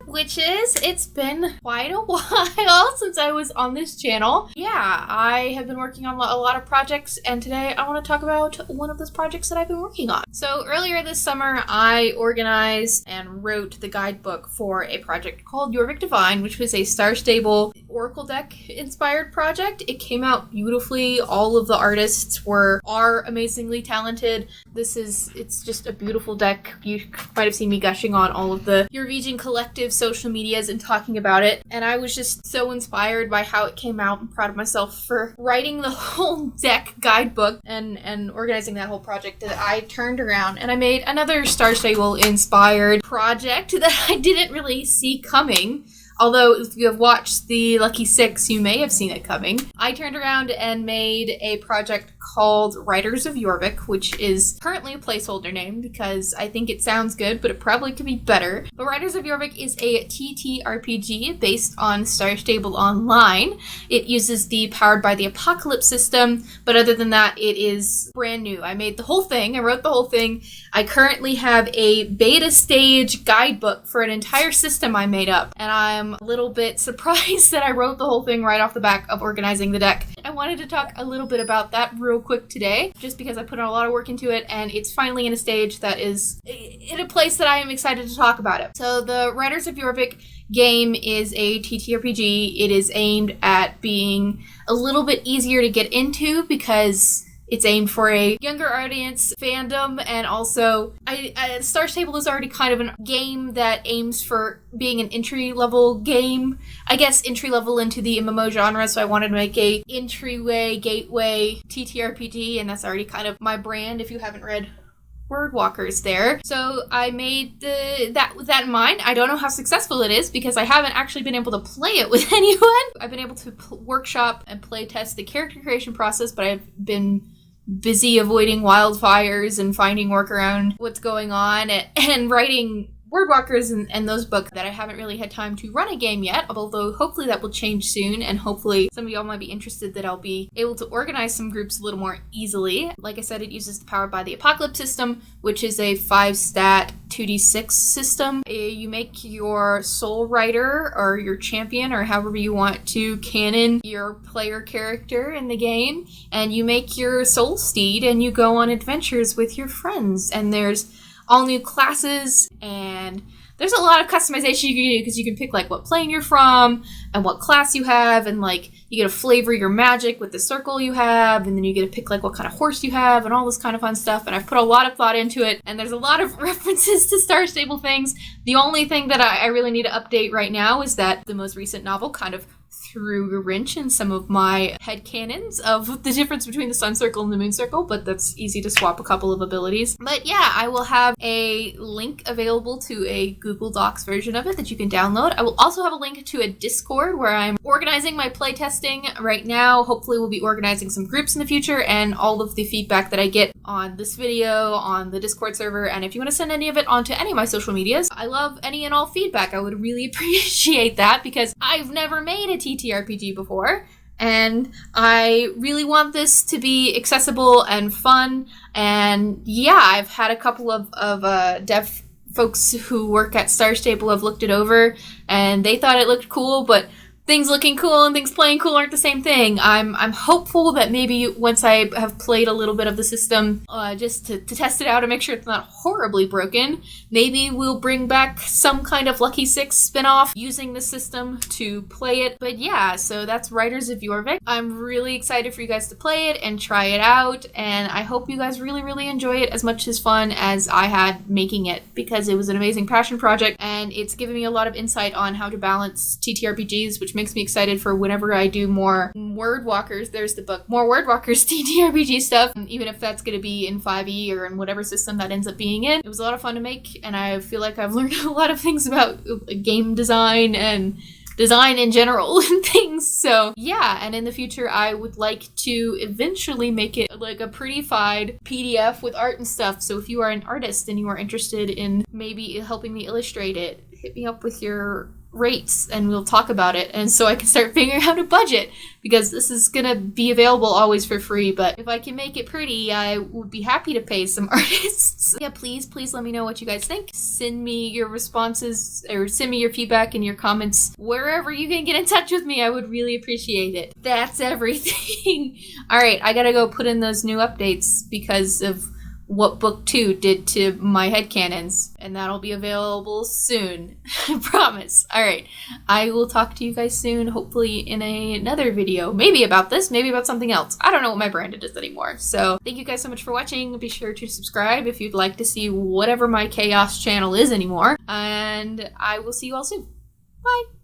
which is, it's been quite a while since I was on this channel. Yeah, I have been working on a lot of projects, and today I want to talk about one of those projects that I've been working on. So earlier this summer, I organized and wrote the guidebook for a project called Jorvik Divine, which was a Star Stable Oracle deck inspired project. It came out beautifully. All of the artists are amazingly talented. It's just a beautiful deck. You might have seen me gushing on all of the Jorvikian collective social medias and talking about it. And I was just so inspired by how it came out. I'm proud of myself for writing the whole deck guidebook and organizing that whole project, that I turned around and I made another Star Stable inspired project that I didn't really see coming. Although, if you have watched the Lucky Six, you may have seen it coming. I turned around and made a project called Riders of Jorvik, which is currently a placeholder name because I think it sounds good, but it probably could be better. But Riders of Jorvik is a TTRPG based on Star Stable Online. It uses the Powered by the Apocalypse system, but other than that, it is brand new. I made the whole thing. I wrote the whole thing. I currently have a beta stage guidebook for an entire system I made up, and I'm a little bit surprised that I wrote the whole thing right off the back of organizing the deck. I wanted to talk a little bit about that real quick today, just because I put a lot of work into it, and it's finally in a stage that is in a place that I am excited to talk about it. So the Riders of Jorvik game is a TTRPG. It is aimed at being a little bit easier to get into because it's aimed for a younger audience fandom, and also Star Stable is already kind of a game that aims for being an entry-level game. I guess entry-level into the MMO genre, so I wanted to make a entryway, gateway TTRPG, and that's already kind of my brand if you haven't read Wordwalkers there. So I made that with that in mind. I don't know how successful it is because I haven't actually been able to play it with anyone. I've been able to workshop and play test the character creation process, but I've been busy avoiding wildfires and finding work around what's going on and writing Wordwalkers and those books that I haven't really had time to run a game yet, although hopefully that will change soon, and hopefully some of y'all might be interested that I'll be able to organize some groups a little more easily. Like I said, it uses the Powered by the Apocalypse system, which is a 5-stat 2d6 system. You make your soul rider or your champion, or however you want to canon your player character in the game, and you make your soul steed and you go on adventures with your friends, and there's all new classes, and there's a lot of customization you can do because you can pick like what plane you're from and what class you have, and like you get to flavor your magic with the circle you have, and then you get to pick like what kind of horse you have and all this kind of fun stuff. And I've put a lot of thought into it, and there's a lot of references to Star Stable things. The only thing that I really need to update right now is that the most recent novel kind of threw a wrench in some of my headcanons of the difference between the sun circle and the moon circle, but that's easy to swap a couple of abilities. But yeah, I will have a link available to a Google Docs version of it that you can download. I will also have a link to a Discord where I'm organizing my playtesting right now. Hopefully we'll be organizing some groups in the future, and all of the feedback that I get on this video, on the Discord server, and if you want to send any of it onto any of my social medias, I love any and all feedback. I would really appreciate that because I've never made a TTRPG before, and I really want this to be accessible and fun. And yeah, I've had a couple of dev folks who work at Star Stable have looked it over, and they thought it looked cool, but things looking cool and things playing cool aren't the same thing. I'm hopeful that maybe once I have played a little bit of the system, just to test it out and make sure it's not horribly broken, maybe we'll bring back some kind of Lucky Six spin-off using the system to play it. But yeah, so that's Riders of Jorvik. I'm really excited for you guys to play it and try it out, and I hope you guys really, really enjoy it as much as fun as I had making it, because it was an amazing passion project, and it's given me a lot of insight on how to balance TTRPGs, which makes me excited for whenever I do more Wordwalkers. There's the book, more Wordwalkers TTRPG stuff, even if that's going to be in 5e or in whatever system that ends up being in. It was a lot of fun to make, and I feel like I've learned a lot of things about game design and design in general and things. So yeah, and in the future I would like to eventually make it like a prettified PDF with art and stuff. So if you are an artist and you are interested in maybe helping me illustrate it, hit me up with your rates and we'll talk about it, and so I can start figuring out a budget, because this is gonna be available always for free, but if I can make it pretty, I would be happy to pay some artists. Yeah, please let me know what you guys think. Send me your responses, or send me your feedback and your comments wherever you can get in touch with me. I would really appreciate it. That's everything. All right, I gotta go put in those new updates because of what book 2 did to my headcanons, and that'll be available soon. I promise. Alright, I will talk to you guys soon, hopefully in another video. Maybe about this, maybe about something else. I don't know what my brand is anymore. So thank you guys so much for watching. Be sure to subscribe if you'd like to see whatever my chaos channel is anymore. And I will see you all soon. Bye!